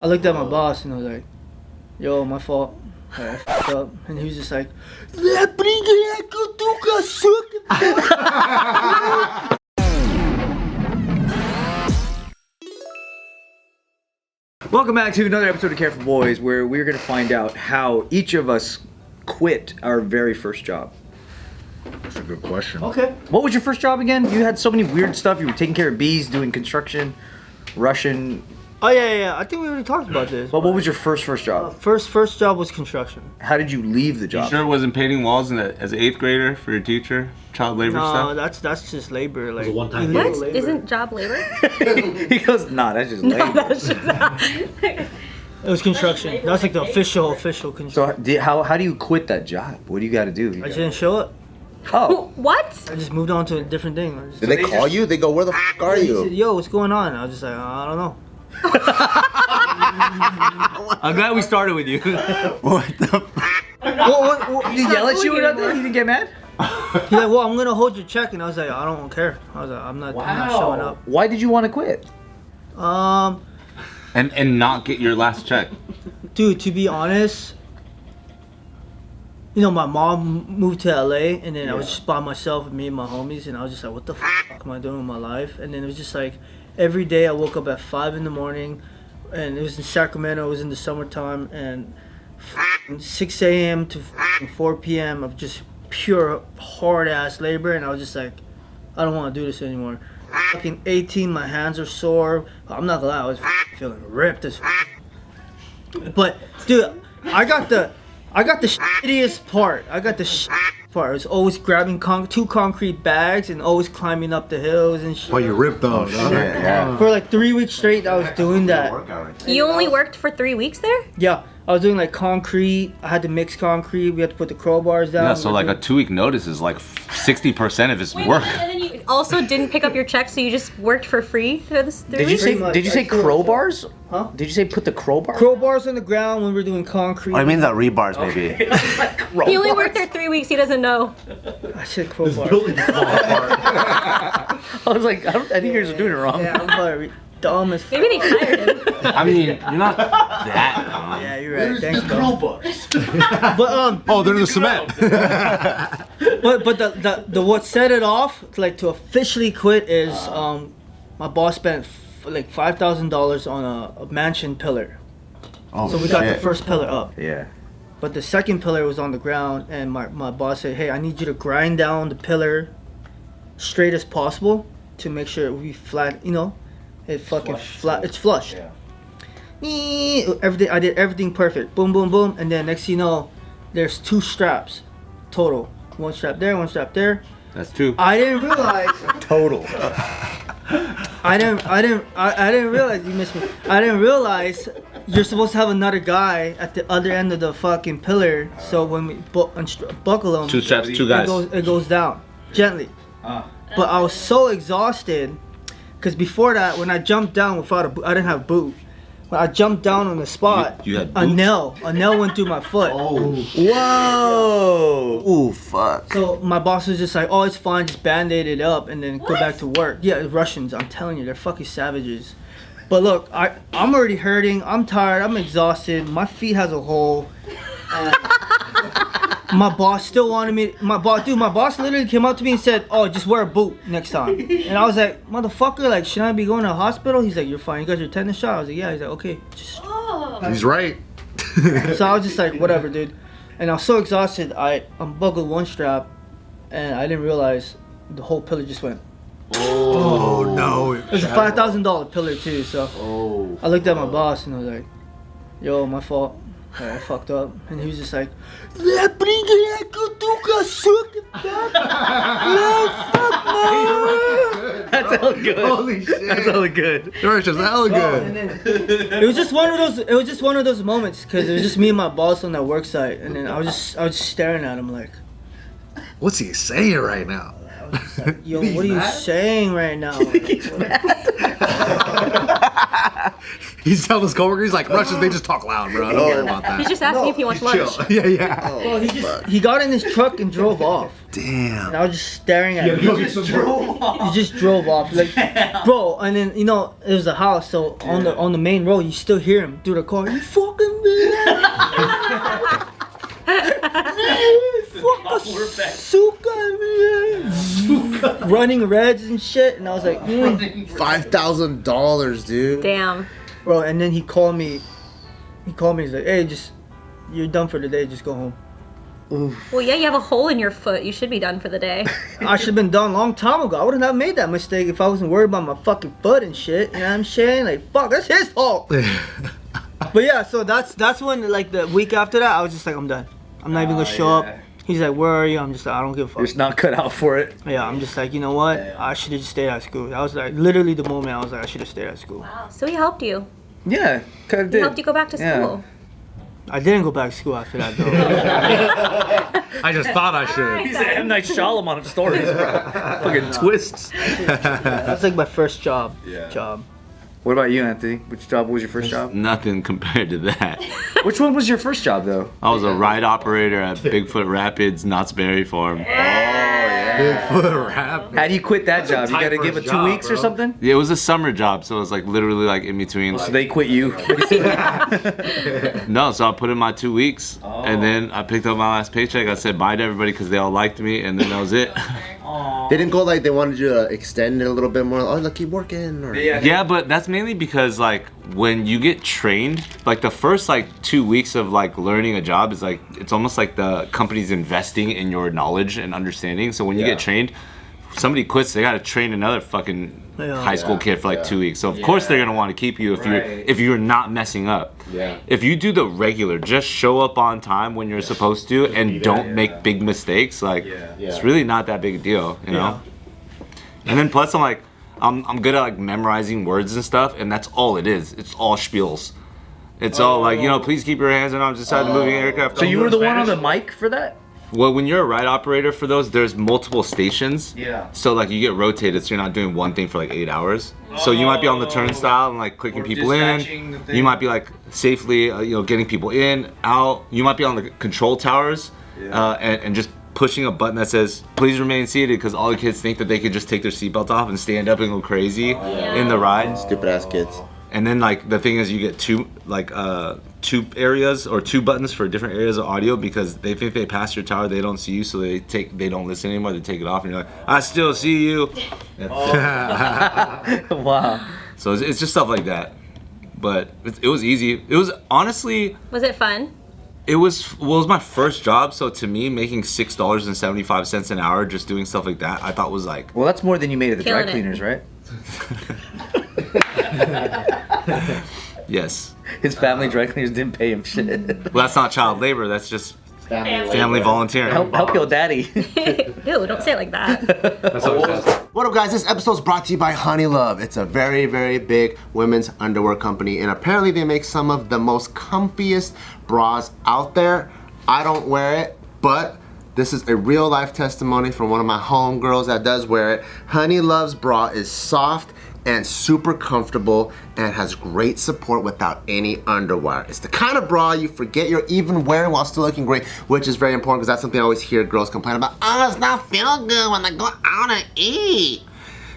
I looked at my boss and I was like, yo, my fault. I f***ed up. And he was just like, Welcome back to another episode of Care for Boys, where we're going to find out how each of us quit our very first job. That's a good question. okay. What was your first job again? You had so many weird stuff. You were taking care of bees, doing construction, Russian. Oh, yeah. I think we already talked about this. But what was your first job? First job was construction. How did you leave the You job? sure it wasn't painting walls as an 8th grader for your teacher? Child labor No, stuff? that's just labor. Like, a one-time illegal thing. labor. Isn't job labor? He goes, nah, that's just labor. That's just It was construction. That was like the official construction. So how do you quit that job? What do you got to do? I just didn't show up. Oh, What? I just moved on to a different thing. I just- Did they call you? They go, where the f are He said, you? yo, what's going on? I was just like, I don't know. I'm glad we started with you. what the f? Did he yell at you or nothing? He didn't get mad? He's like, well, I'm gonna hold your check, and I was like, I don't care. I was like, I'm not showing up. Why did you want to quit? And not get your last check. Dude, to be honest, you know, my mom moved to LA, and then I was just by myself with me and my homies, and I was just like, what the fuck am I doing with my life? And then it was just like, every day I woke up at 5 in the morning, and it was in Sacramento, it was in the summertime, and 6 a.m. to 4 p.m. of just pure hard-ass labor, and I was just like, I don't want to do this anymore. Fucking 18, my hands are sore. I'm not gonna lie, I was feeling ripped as But, dude, I got the shittiest part. I was always grabbing two concrete bags and always climbing up the hills and shit. Oh, you ripped off. Yeah. For like 3 weeks straight, I was doing that. You only worked for 3 weeks there? Yeah, I was doing like concrete. I had to mix concrete. We had to put the crowbars down. Yeah, so like a 2-week notice is like 60% of his work. And then you also didn't pick up your check, so you just worked for free through this 3 Did you weeks? say much. did you say I feel- crowbars? Huh? Did you say put the crowbar? Crowbars on the ground when we were doing concrete. I mean the rebars, maybe. He only worked there 3 weeks, he doesn't know. I said crowbar. I was like, I think you're just doing it wrong. Yeah, I'm probably dumb as fuck. Maybe they fired him. I mean, you're not that dumb. Yeah, you're right. Thanks, bro. But Oh, they're in the cement. but the what set it off, like to officially quit, is my boss spent like $5,000 on a mansion pillar. Oh, So we got the first pillar up, Yeah. but the second pillar was on the ground, and my boss said, hey, I need you to grind down the pillar straight as possible to make sure it be flat. You know, it fucking flat. It's flushed. Everything I did everything perfect. Boom, boom, boom, and then next thing you know, there's 2 straps total. One strap there, one strap there. That's 2. I didn't realize. Total. I didn't realize you missed me. I didn't realize you're supposed to have another guy at the other end of the fucking pillar. So when we buckle them, 2 straps, 2 guys. it goes down gently. But I was so exhausted because before that, when I jumped down without a boot, I didn't have a boot. When I jumped down on the spot, You had a boots? nail went through my foot. Whoa. Ooh, fuck. So my boss was just like, oh, it's fine, just band-aid it up and then go back to work. Yeah, Russians, I'm telling you, they're fucking savages. But look, I'm already hurting, I'm tired, I'm exhausted, my feet has a hole. And my boss still wanted me, my boss literally came up to me and said, oh, just wear a boot next time. And I was like, motherfucker, like, should I be going to the hospital? He's like, you're fine, you got your tetanus shot? I was like, yeah. He's like, okay, just. He's right. So I was just like, whatever, dude. And I was so exhausted, I unbuckled one strap, and I didn't realize the whole pillar just went. Oh, no. It was a $5,000 pillar too, so I looked at my boss and I was like, yo, my fault. I fucked up. And he was just like, That's hella good. Holy shit. That's hella good. You're just hella good. it was just one of those moments because it was just me and my boss on that work site, and then I was just staring at him like, What's he saying right now? yo, what are you saying right now? He's telling his coworkers, he's like, Russians, they just talk loud, bro. Don't worry about that. He's just asking if he wants lunch. Chill. Yeah. Well, he got in his truck and drove off. Damn. And I was just staring at him. He just drove off. Like, bro, and then, you know, it was a house, so on the main road, you still hear him through the car. You fucking man. Suka, running reds and shit, and I was like, $5,000, dude. Damn. bro. And then he called me. He's like, hey, you're done for the day. Just go home. Well, yeah, you have a hole in your foot. You should be done for the day. I should have been done a long time ago. I wouldn't have made that mistake if I wasn't worried about my fucking foot and shit. You know what I'm saying? Like, fuck, that's his fault. But yeah, so that's when, like, the week after that, I was just like, I'm done. I'm not even gonna show up. He's like, where are you? I'm just like, I don't give a fuck. You're just not cut out for it. Yeah, I'm just like, you know what? I should have just stayed at school. That was like literally the moment I was like, I should have stayed at school. Wow. So he helped you. Yeah, kind of He did. helped you go back to school. I didn't go back to school after that, though. I just thought I should. He's an M. Night Shyamalan of stories, bro. Fucking twists. That's like my first job. What about you, Anthony? Which job was your first job? Nothing compared to that. Which one was your first job, though? I was a ride operator at Bigfoot Rapids, Knott's Berry Farm. Bigfoot rap. How do you quit that job? You tight gotta give it first 2 job, weeks or bro. something? Yeah, it was a summer job, so it was like literally like in between. So they quit you. No, so I put in my 2 weeks, and then I picked up my last paycheck. I said bye to everybody because they all liked me, and then that was it. They didn't go like they wanted you to extend it a little bit more. Oh, like keep working. Or... Yeah, but that's mainly because like when you get trained, like the first like 2 weeks of like learning a job is like it's almost like the company's investing in your knowledge and understanding. So when you get trained, somebody quits, they gotta train another fucking high school kid for like 2 weeks. So of course they're gonna want to keep you if you're not messing up. Yeah. If you do the regular, just show up on time when you're supposed to and don't make big mistakes, like it's really not that big a deal, you know? And then plus I'm good at like memorizing words and stuff, and that's all it is. It's all spiels. It's all like, you know, please keep your hands on arms inside the moving aircraft. So you were the one on the mic for that? Well, when you're a ride operator for those, there's multiple stations. Yeah. So like you get rotated, so you're not doing one thing for like 8 hours. So you might be on the turnstile and like clicking people in. You might be like safely, you know, getting people in, out. You might be on the control towers, and just pushing a button that says please remain seated, because all the kids think that they could just take their seatbelt off and stand up and go crazy in the ride. Stupid ass kids. And then like the thing is you get two areas or two buttons for different areas of audio, because they think they pass your tower, they don't see you, so they don't listen anymore, they take it off, and you're like, I still see you. Wow. So it's just stuff like that. But it was easy. It was honestly, Was it fun? it was my first job, so to me making $6.75 an hour just doing stuff like that, I thought was like, Well, that's more than you made at the Killing dry it. cleaners, right? yes. His family dry cleaners didn't pay him shit. Well, that's not child labor, that's just family volunteering. Help your daddy. Ew, don't say it like that. What up, guys? This episode is brought to you by Honey Love. It's a very, very big women's underwear company, and apparently they make some of the most comfiest bras out there. I don't wear it, but this is a real life testimony from one of my homegirls that does wear it. Honey Love's bra is soft and super comfortable and has great support without any underwire. It's the kind of bra you forget you're even wearing while still looking great, which is very important because that's something I always hear girls complain about. Oh, it's not feel good when I go out and eat.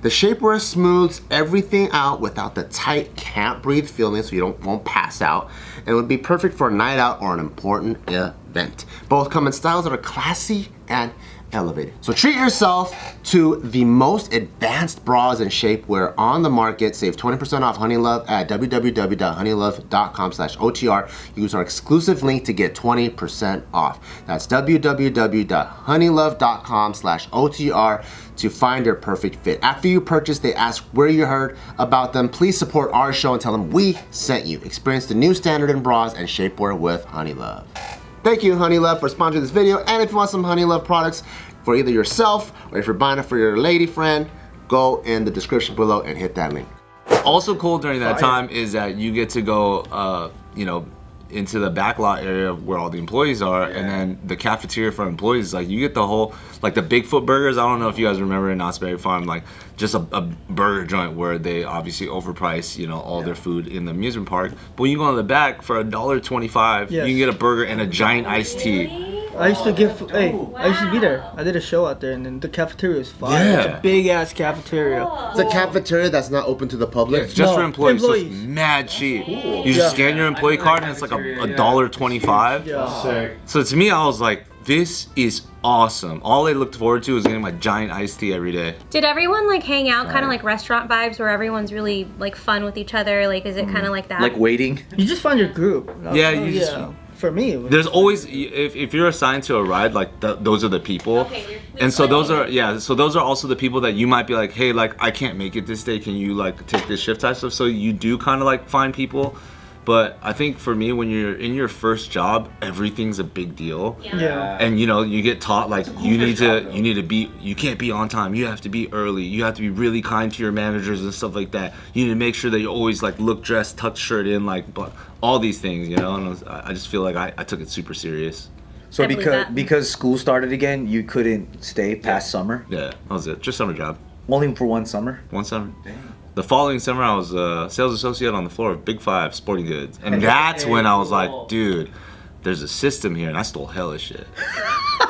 The shapewear smooths everything out without the tight, can't breathe feeling, so you won't pass out. And it would be perfect for a night out or an important event. Both come in styles that are classy and elevated. So treat yourself to the most advanced bras and shapewear on the market. Save 20% off Honey Love at www.honeylove.com/OTR. Use our exclusive link to get 20% off. That's www.honeylove.com/OTR to find your perfect fit. After you purchase, they ask where you heard about them. Please support our show and tell them we sent you. Experience the new standard in bras and shapewear with Honey Love. Thank you, Honey Love, for sponsoring this video. And if you want some Honey Love products for either yourself or if you're buying it for your lady friend, go in the description below and hit that link. Also cool during that time is that you get to go, you know, into the back lot area where all the employees are, and then the cafeteria for employees, like you get the whole, like the Bigfoot burgers. I don't know if you guys remember in Knott's Berry Farm, like just a burger joint where they obviously overprice, you know, all their food in the amusement park. But when you go in the back for $1.25, you can get a burger and a giant iced tea. I used to I used to be there. I did a show out there, and then the cafeteria is fire. Yeah. It's a big ass cafeteria. It's a cafeteria that's not open to the public. It's just No, for employees, so it's employees. mad cheap. You just scan your employee card and it's like $1.25. Yeah. So to me, I was like, this is awesome. All I looked forward to was getting my giant iced tea every day. Did everyone like hang out, kind of like restaurant vibes, where everyone's really like fun with each other? Like, is it kind of like that? Like waiting. You just find your group. Yeah, you just- For me, it was, There's always, if you're assigned to a ride, like those are the people. And so those are also the people that you might be like, hey, like I can't make it this day. Can you like take this shift type stuff? So you do kind of like find people. But I think for me, when you're in your first job, everything's a big deal. yeah. And you know, you get taught like you need to be, you can't be on time. You have to be early. You have to be really kind to your managers and stuff like that. You need to make sure that you always like look dressed, tuck shirt in, like but all these things, you know. And I just feel like I took it super serious. So I believe that. because school started again, you couldn't stay past summer. Yeah, that was it. Just summer job. Only for one summer. One summer. The following summer, I was a sales associate on the floor of Big Five Sporting Goods, and that's when I was like, dude, there's a system here, and I stole hella shit.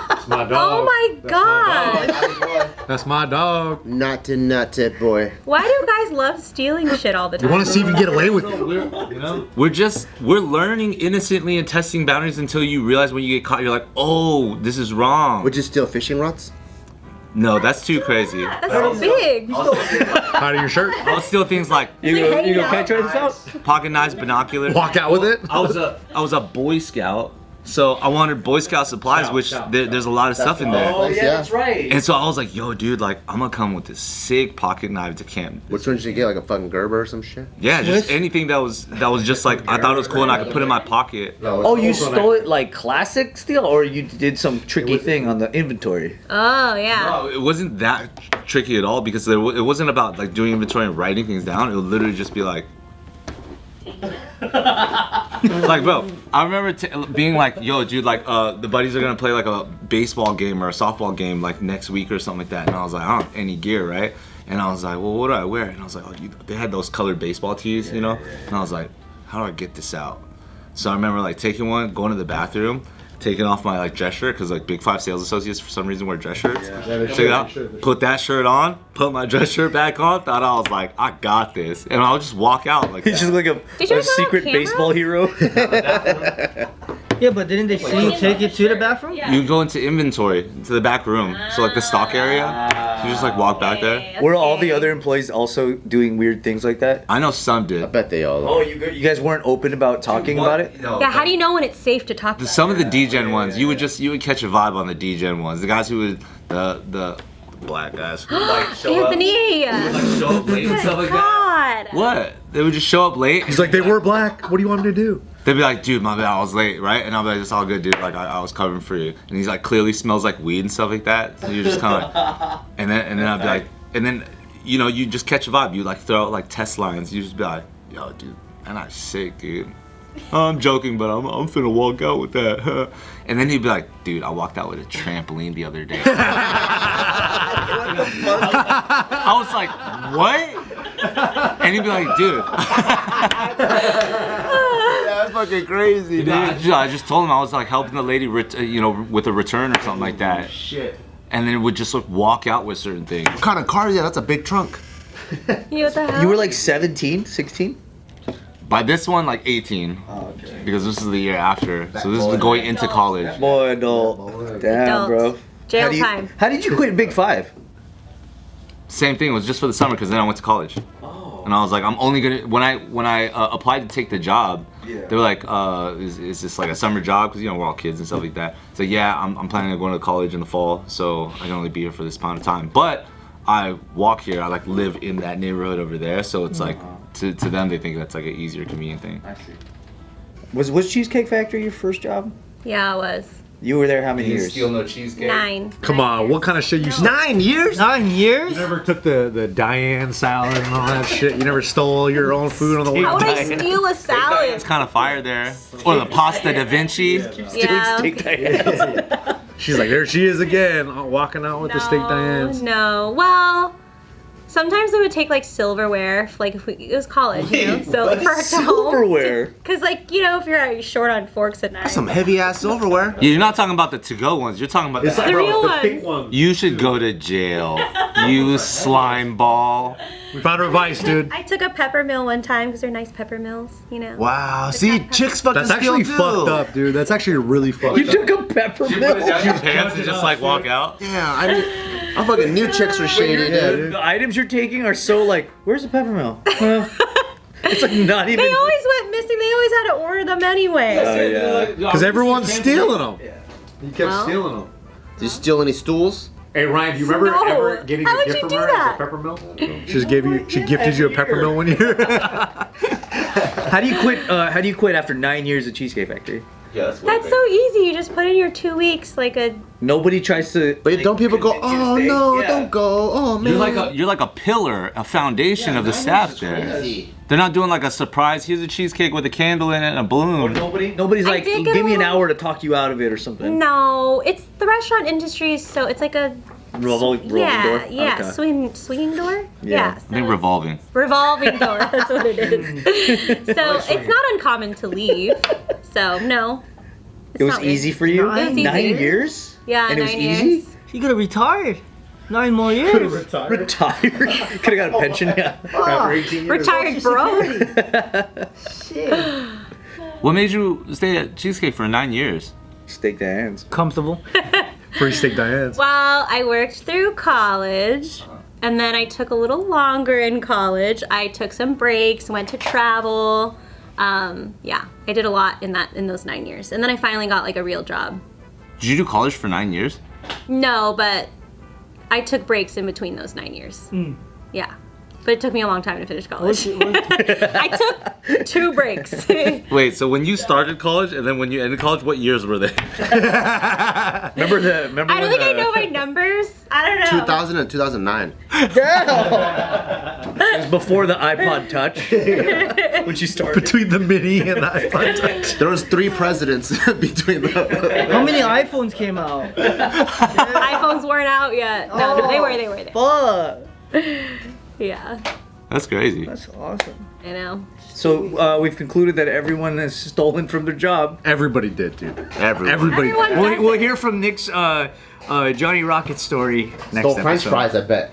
That's my dog. Oh my god! That's my dog. Not to boy. Why do guys love stealing shit all the You time? want to see if you can get away with it? We're learning innocently and testing boundaries until you realize when you get caught, you're like, oh, this is wrong. Would you steal fishing rods? No, that's too crazy. That's so big. Out of your shirt. I'll steal things like You go, can I try this out? pocket knives, binoculars. Walk out with it. I was a Boy Scout, so I wanted Boy Scout supplies, which there's a lot of stuff in there. Oh, yeah, that's right. And so I was like, yo, dude, like, I'm gonna come with this sick pocket knife to camp. Which one did you get? Like a fucking Gerber or some shit? Yeah, just anything that was just like, I thought it was cool and I could put in my pocket. Oh, you stole it like classic steal, or you did some tricky thing on the inventory? Oh yeah. No, it wasn't that tricky at all because it wasn't about like doing inventory and writing things down. It would literally just be like, like, bro, I remember being like, yo, dude, like, the buddies are gonna play like a baseball game or a softball game like next week or something like that. And I was like, I don't have any gear, right? And I was like, well, what do I wear? And I was like, oh, they had those colored baseball tees, you know? And I was like, how do I get this out? So I remember like taking one, going to the bathroom, taking off my like dress shirt, because like Big Five sales associates for some reason wear dress shirts. Check it out. Put that shirt on, put my dress shirt back on, thought I was like, I got this. And I'll just walk out like He's that. just like Did you a guys have secret cameras? baseball hero. Yeah, but didn't they see you take it to the bathroom? You go into inventory, to the back room. So like the stock area, you just like walk back there. Were all the other employees also doing weird things like that? I know some I did. bet they all Oh, are. you guys weren't open about talking about it? No, Yeah. How do you know when it's safe to talk about? some of the D-Gen ones, you would catch a vibe on the D-Gen ones. The guys who would, the black guys who would like show Anthony. like show up late and stuff like that. God. What? They would just show up late. He's like, they were black. What do you want me to do? They'd be like, dude, my bad, I was late, right? And I'll be like, it's all good, dude. Like, I was covering for you. And he's like, clearly smells like weed and stuff like that. So you're just kind of like, and then I'd be like, and then, you know, you just catch a vibe. You like throw out like test lines. You just be like, yo, dude, and I'm sick, dude. Oh, I'm joking, but I'm finna walk out with that. And then he'd be like, dude, I walked out with a trampoline the other day. I was like, what? And he'd be like, dude. That's fucking crazy, dude. I just told him I was like helping the lady, with a return or something like that. Shit. And then would just like walk out with certain things. What kind of car is that? That's a big trunk. You what the hell? You were like 17, 16? By this one, like 18. Oh, okay. Because this is the year after. So this is going into college. Boy, adult. Damn, Adult. bro. Jail how time. How did you quit Big Five? Same thing. It was just for the summer because then I went to college. And I was like, I'm only gonna when I applied to take the job. They were like, is this like a summer job? Because we're all kids and stuff like that. So yeah, I'm planning on going to college in the fall, so I can only be here for this amount of time. But I walk here. I like live in that neighborhood over there, so it's like to them they think that's like an easier, convenient thing. I see. Was Cheesecake Factory your first job? Yeah, it was. You were there how many You years? steal no cheesecake. 9. Come on, what kind of shit you? 9 years? 9 years? You never took the Diane salad and all that shit. You never stole your own food on the way. How would I steal a salad? It's kind of fire there. Or the pasta da Vinci. Yeah. Steak Diane. She's like, there she is again, walking out with the steak Diane's. No. Well, sometimes it would take like silverware, like if it was college, you know. So like, for Silverware. Because like if you're short on forks at night. Some heavy ass silverware. Yeah, you're not talking about the to-go ones. You're talking about The real ones. You should go to jail. You slime ball. We found her vice, dude. I took a pepper mill one time because they're nice pepper mills, you know. Wow. See, chicks fucking That's steal actually too. fucked up, dude. That's actually really fucked You up. took a peppermint. Your pants and just like walk out. Yeah, I fucking knew chicks were shady, dude. The items you're taking are so like, where's the peppermint? It's like not even. They always went missing. They always had to order them anyway. Oh yeah. Because everyone's stealing them. You kept Well. stealing them. Did you steal any stools? Hey Ryan, do you remember No. ever getting How a would gift you from do her as that? a peppermill? She gifted you a peppermill one year. How do you quit? How do you quit after 9 years at Cheesecake Factory? Yeah, That's so easy. You just put in your 2 weeks, like a. Nobody tries to. But don't people go, oh no, don't go, oh man. You're like a pillar, a foundation of the staff there. They're not doing like a surprise. Here's a cheesecake with a candle in it and a balloon. Nobody's I like, did get give a me an little- hour to talk you out of it or something. No, it's the restaurant industry, so it's like a. Revolving Yeah, door. yeah, Okay. swinging door. Yeah. So I think it's revolving. revolving door. That's what it is. So it's not uncommon to leave. So no. It was easy for you. It was easy. 9 years. Yeah, and it was 9 easy. years. You could have retired. 9 more years. Retired. Could have got a pension. Yeah. Retired bro. Shit. What made you stay at Cheesecake for 9 years? Steak Diane's. Comfortable. Free steak Diane's. Well, I worked through college, and then I took a little longer in college. I took some breaks, went to travel. Yeah, I did a lot in those 9 years, and then I finally got like a real job. Did you do college for 9 years? No, but I took breaks in between those 9 years. Yeah, but it took me a long time to finish college. I took 2 breaks. Wait, so when you started college and then when you ended college, what years were they? Remember I don't think I know my numbers. I don't know. 2000 and 2009. It was before the iPod Touch. When she started. Between the mini and the iPod Touch. There was 3 presidents between them. How many iPhones came out? iPhones weren't out yet. No, they were. Fuck. Yeah, That's crazy. That's awesome. I know. So we've concluded that everyone has stolen from their job. Everybody did, dude. Everyone. Everybody. Everyone does We'll it. hear from Nick's Johnny Rocket story next Stole French episode. fries, I bet.